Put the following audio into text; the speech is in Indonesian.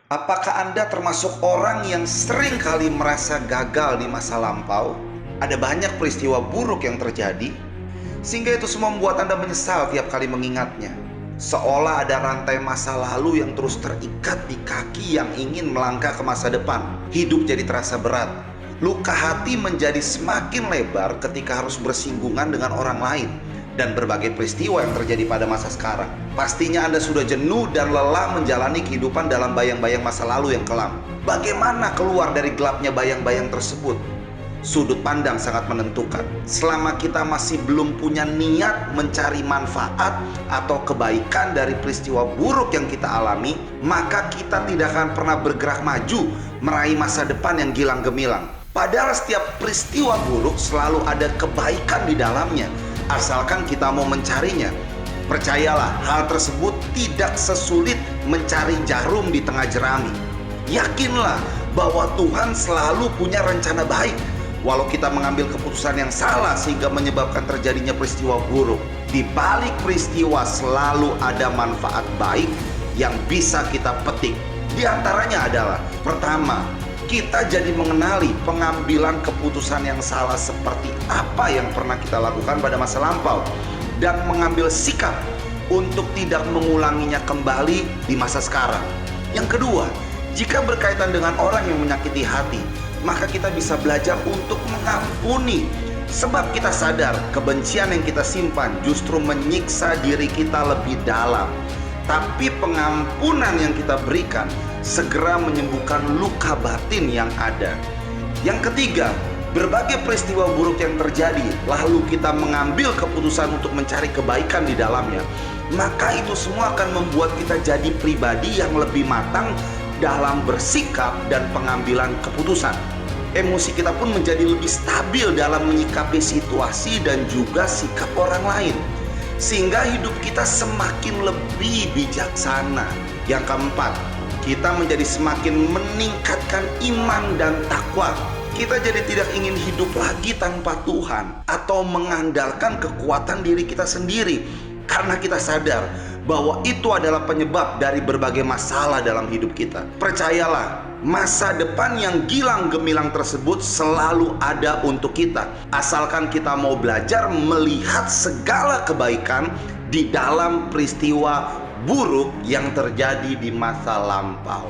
Apakah Anda termasuk orang yang sering kali merasa gagal di masa lampau? Ada banyak peristiwa buruk yang terjadi, sehingga itu semua membuat Anda menyesal tiap kali mengingatnya. Seolah ada rantai masa lalu yang terus terikat di kaki yang ingin melangkah ke masa depan. Hidup jadi terasa berat. Luka hati menjadi semakin lebar ketika harus bersinggungan dengan orang lain dan berbagai peristiwa yang terjadi pada masa sekarang. Pastinya Anda sudah jenuh dan lelah menjalani kehidupan dalam bayang-bayang masa lalu yang kelam. Bagaimana keluar dari gelapnya bayang-bayang tersebut? Sudut pandang sangat menentukan. Selama kita masih belum punya niat mencari manfaat atau kebaikan dari peristiwa buruk yang kita alami, maka kita tidak akan pernah bergerak maju meraih masa depan yang gilang gemilang. Padahal setiap peristiwa buruk selalu ada kebaikan di dalamnya, asalkan kita mau mencarinya. Percayalah, hal tersebut tidak sesulit mencari jarum di tengah jerami. Yakinlah bahwa Tuhan selalu punya rencana baik, walau kita mengambil keputusan yang salah sehingga menyebabkan terjadinya peristiwa buruk. Di balik peristiwa selalu ada manfaat baik yang bisa kita petik. Di antaranya adalah, pertama, kita jadi mengenali pengambilan keputusan yang salah seperti apa yang pernah kita lakukan pada masa lampau, dan mengambil sikap untuk tidak mengulanginya kembali di masa sekarang. Yang kedua, jika berkaitan dengan orang yang menyakiti hati, maka kita bisa belajar untuk mengampuni, sebab kita sadar kebencian yang kita simpan justru menyiksa diri kita lebih dalam. Tapi pengampunan yang kita berikan segera menyembuhkan luka batin yang ada. Yang ketiga, berbagai peristiwa buruk yang terjadi, lalu kita mengambil keputusan untuk mencari kebaikan di dalamnya, maka itu semua akan membuat kita jadi pribadi yang lebih matang dalam bersikap dan pengambilan keputusan. Emosi kita pun menjadi lebih stabil dalam menyikapi situasi dan juga sikap orang lain, sehingga hidup kita semakin lebih bijaksana. Yang keempat, kita menjadi semakin meningkatkan iman dan takwa. Kita jadi tidak ingin hidup lagi tanpa Tuhan atau mengandalkan kekuatan diri kita sendiri, karena kita sadar bahwa itu adalah penyebab dari berbagai masalah dalam hidup kita. Percayalah, masa depan yang gilang gemilang tersebut selalu ada untuk kita, asalkan kita mau belajar melihat segala kebaikan di dalam peristiwa buruk yang terjadi di masa lampau.